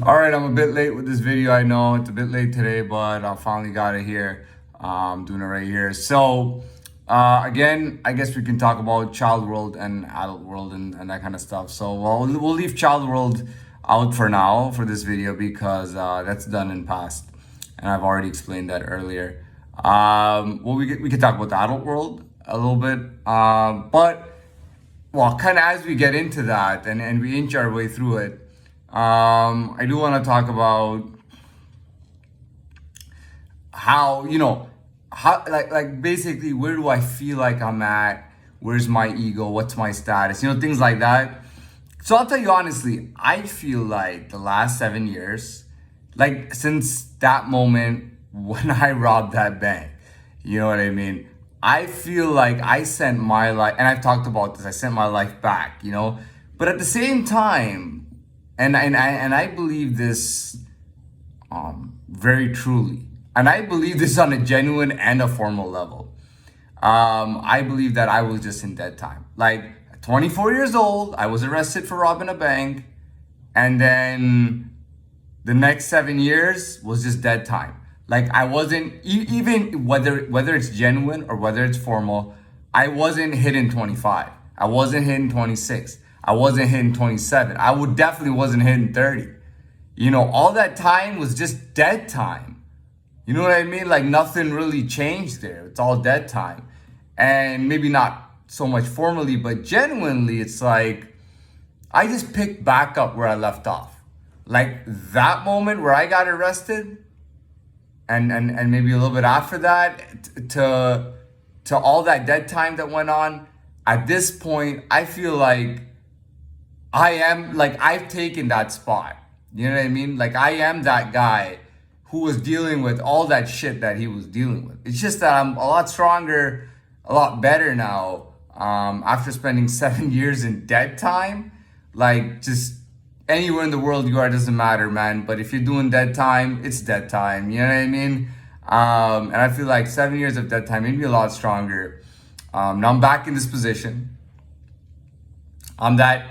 All right, I'm a bit late with this video. I know it's a bit late today, but I finally got it here. I'm doing it right here. So, again, I guess we can talk about child world and adult world and that kind of stuff. So, we'll leave child world out for now for this video because that's done in past, and I've already explained that earlier. We could talk about the adult world a little bit, but well, kind of as we get into that and we inch our way through it. I do want to talk about how, how like basically where do I feel like I'm at? Where's my ego? What's my status? Things like that. So I'll tell you honestly, I feel like the last 7 years, like since that moment when I robbed that bank, you know what I mean? I feel like I sent my life, and I've talked about this, I sent my life back, but at the same time, and I believe this very truly, and I believe this on a genuine and a formal level. I believe that I was just in dead time. Like at 24 years old, I was arrested for robbing a bank, and then the next 7 years was just dead time. Like I wasn't even whether it's genuine or whether it's formal, I wasn't hitting 25. I wasn't hitting 26. I wasn't hitting 27. I would definitely wasn't hitting 30. All that time was just dead time. You know what I mean? Like nothing really changed there. It's all dead time. And maybe not so much formally, but genuinely, it's like I just picked back up where I left off. Like that moment where I got arrested and maybe a little bit after that to all that dead time that went on, at this point, I feel like I've taken that spot. You know what I mean? Like I am that guy who was dealing with all that shit that he was dealing with. It's just that I'm a lot stronger, a lot better now. After spending 7 years in dead time, like just anywhere in the world you are, doesn't matter, man. But if you're doing dead time, it's dead time. You know what I mean? And I feel like 7 years of dead time made me a lot stronger. Now I'm back in this position. I'm that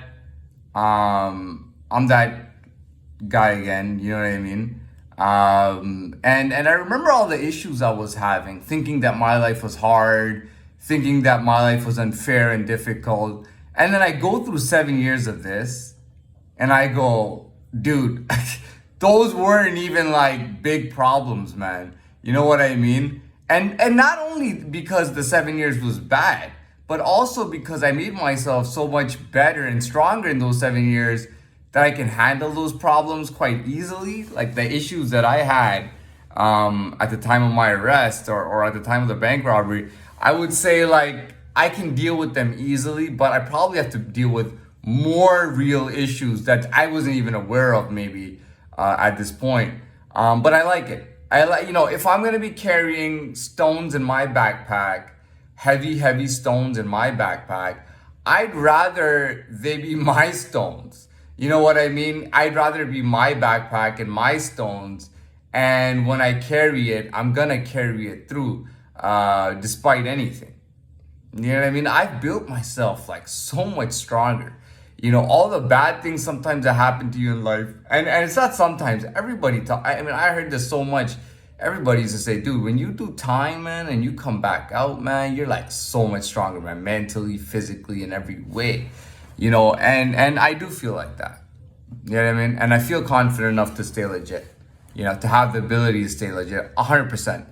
guy again, you know what I mean? And I remember all the issues I was having, thinking that my life was hard, thinking that my life was unfair and difficult. And then I go through 7 years of this and I go, dude, those weren't even like big problems, man. You know what I mean? And not only because the 7 years was bad, but also because I made myself so much better and stronger in those 7 years that I can handle those problems quite easily. Like the issues that I had at the time of my arrest or at the time of the bank robbery, I would say like I can deal with them easily, but I probably have to deal with more real issues that I wasn't even aware of maybe at this point. But I like it. I like, if I'm gonna be carrying stones in my backpack, heavy stones in my backpack, I'd rather they be my stones. You know what I mean? I'd rather be my backpack and my stones. And when I carry it, I'm gonna carry it through, despite anything. You know what I mean? I've built myself like so much stronger. All the bad things sometimes that happen to you in life, and it's not sometimes, everybody talk. I mean, I heard this so much. Everybody used to say, dude, when you do time, man, and you come back out, man, you're like so much stronger, man, mentally, physically, in every way. And I do feel like that. You know what I mean? And I feel confident enough to stay legit. To have the ability to stay legit, 100%.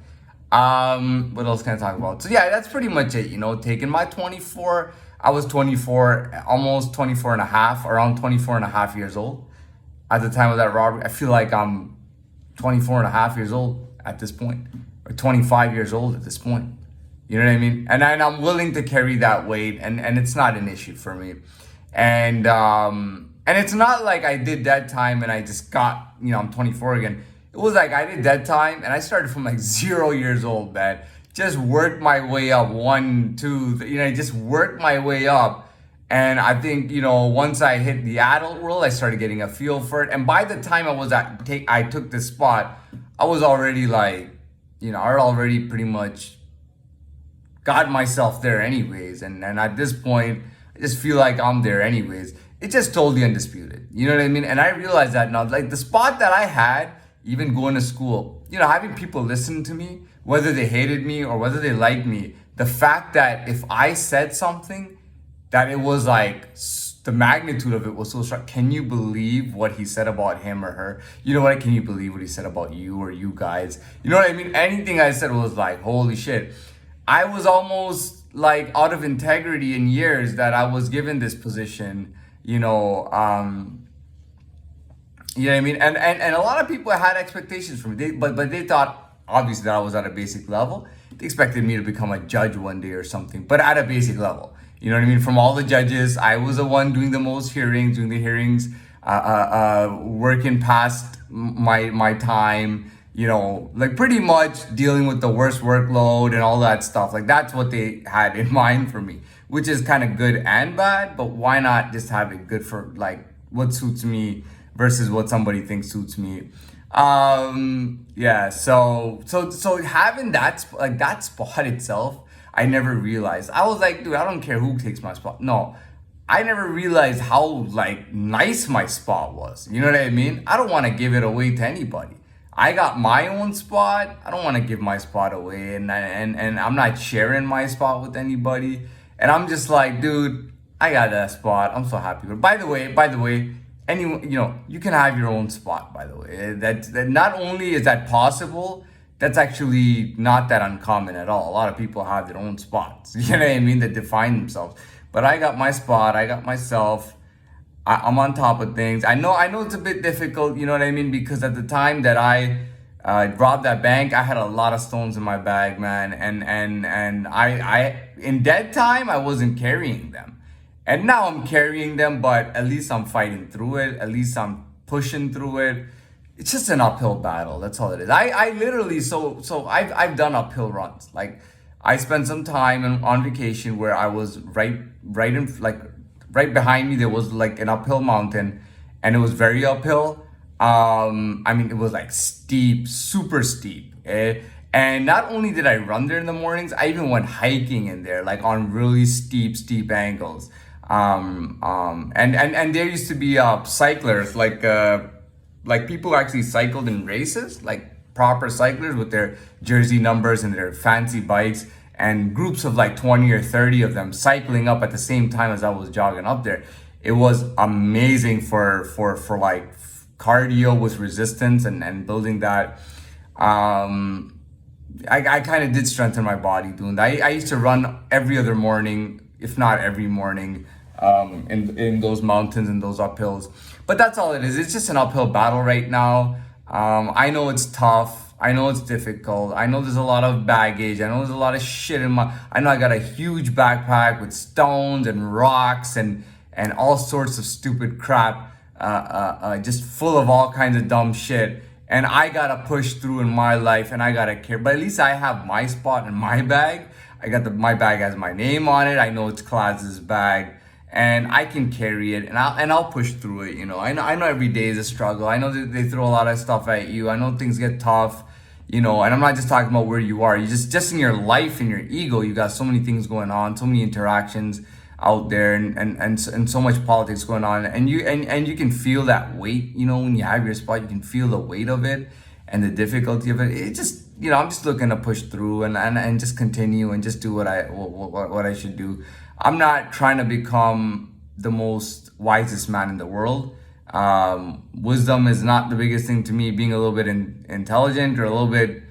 What else can I talk about? So yeah, that's pretty much it. Taking my 24, I was 24, almost 24 and a half, around 24 and a half years old at the time of that robbery. I feel like I'm 24 and a half years old at this point, or 25 years old at this point. You know what I mean? And I'm willing to carry that weight, and it's not an issue for me. And it's not like I did that time and I just got, I'm 24 again. It was like I did that time and I started from like 0 years old, man. Just worked my way up, 1, 2, just worked my way up. And I think, once I hit the adult world, I started getting a feel for it. And by the time I took this spot, I was already like, I already pretty much got myself there anyways. And at this point, I just feel like I'm there anyways. it's just totally undisputed. You know what I mean? And I realize that now, like the spot that I had, even going to school, having people listen to me, whether they hated me or whether they liked me, the fact that if I said something, that it was like the magnitude of it was so strong. Can you believe what he said about him or her? You know what? Can you believe what he said about you or you guys? You know what I mean? Anything I said was like, holy shit. I was almost like out of integrity in years that I was given this position, you know what I mean? And a lot of people had expectations from me, but they thought obviously that I was at a basic level. They expected me to become a judge one day or something, but at a basic level. You know what I mean? From all the judges, I was the one doing the most hearings, working past my time. Like pretty much dealing with the worst workload and all that stuff. Like that's what they had in mind for me, which is kind of good and bad. But why not just have it good for like what suits me versus what somebody thinks suits me? Yeah. So having that spot itself, I never realized. I was like, dude, I don't care who takes my spot. No, I never realized how like nice my spot was. You know what I mean? I don't want to give it away to anybody. I got my own spot. I don't want to give my spot away, and I'm not sharing my spot with anybody. And I'm just like, dude, I got that spot. I'm so happy. But by the way, anyone, you can have your own spot. By the way, that not only is that possible, that's actually not that uncommon at all. A lot of people have their own spots. You know what I mean? That define themselves. But I got my spot. I got myself. I'm on top of things. I know it's a bit difficult, you know what I mean? Because at the time that I robbed that bank, I had a lot of stones in my bag, man. And I in dead time, I wasn't carrying them. And now I'm carrying them, but at least I'm fighting through it. At least I'm pushing through it. It's just an uphill battle. That's all it is. I literally, so I've done uphill runs. Like I spent some time on vacation where I was right behind me, there was like an uphill mountain and it was very uphill. It was like steep, super steep. And not only did I run there in the mornings, I even went hiking in there, like on really steep angles. And there used to be cyclers, like people who actually cycled in races, like proper cyclers with their jersey numbers and their fancy bikes, and groups of like 20 or 30 of them cycling up at the same time as I was jogging up there. It was amazing for like cardio with resistance and building that. I kind of did strengthen my body doing that. I used to run every other morning, if not every morning, in those mountains and those uphills. But that's all it is. It's just an uphill battle right now. I know it's tough. I know it's difficult. I know there's a lot of baggage. I know there's a lot of shit I know I got a huge backpack with stones and rocks and all sorts of stupid crap, just full of all kinds of dumb shit. And I gotta push through in my life and I gotta care. But at least I have my spot in my bag. My bag has my name on it. I know it's Klaz's bag. And I can carry it, and I'll push through it. I know every day is a struggle. I know that they throw a lot of stuff at you. I know things get tough, and I'm not just talking about where you are. You just in your life and your ego, you got so many things going on, so many interactions out there, and so much politics going on, and you can feel that weight. When you have your spot, you can feel the weight of it and the difficulty of it. It just, I'm just looking to push through and just continue and just do what I should do. I'm not trying to become the most wisest man in the world. Wisdom is not the biggest thing to me. Being a little bit intelligent or a little bit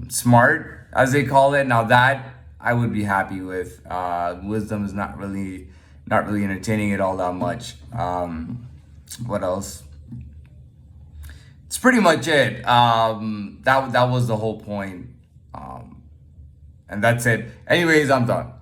smart, as they call it. Now that I would be happy with. Wisdom is not really entertaining it all that much. What else? It's pretty much it. That was the whole point. And that's it. Anyways, I'm done.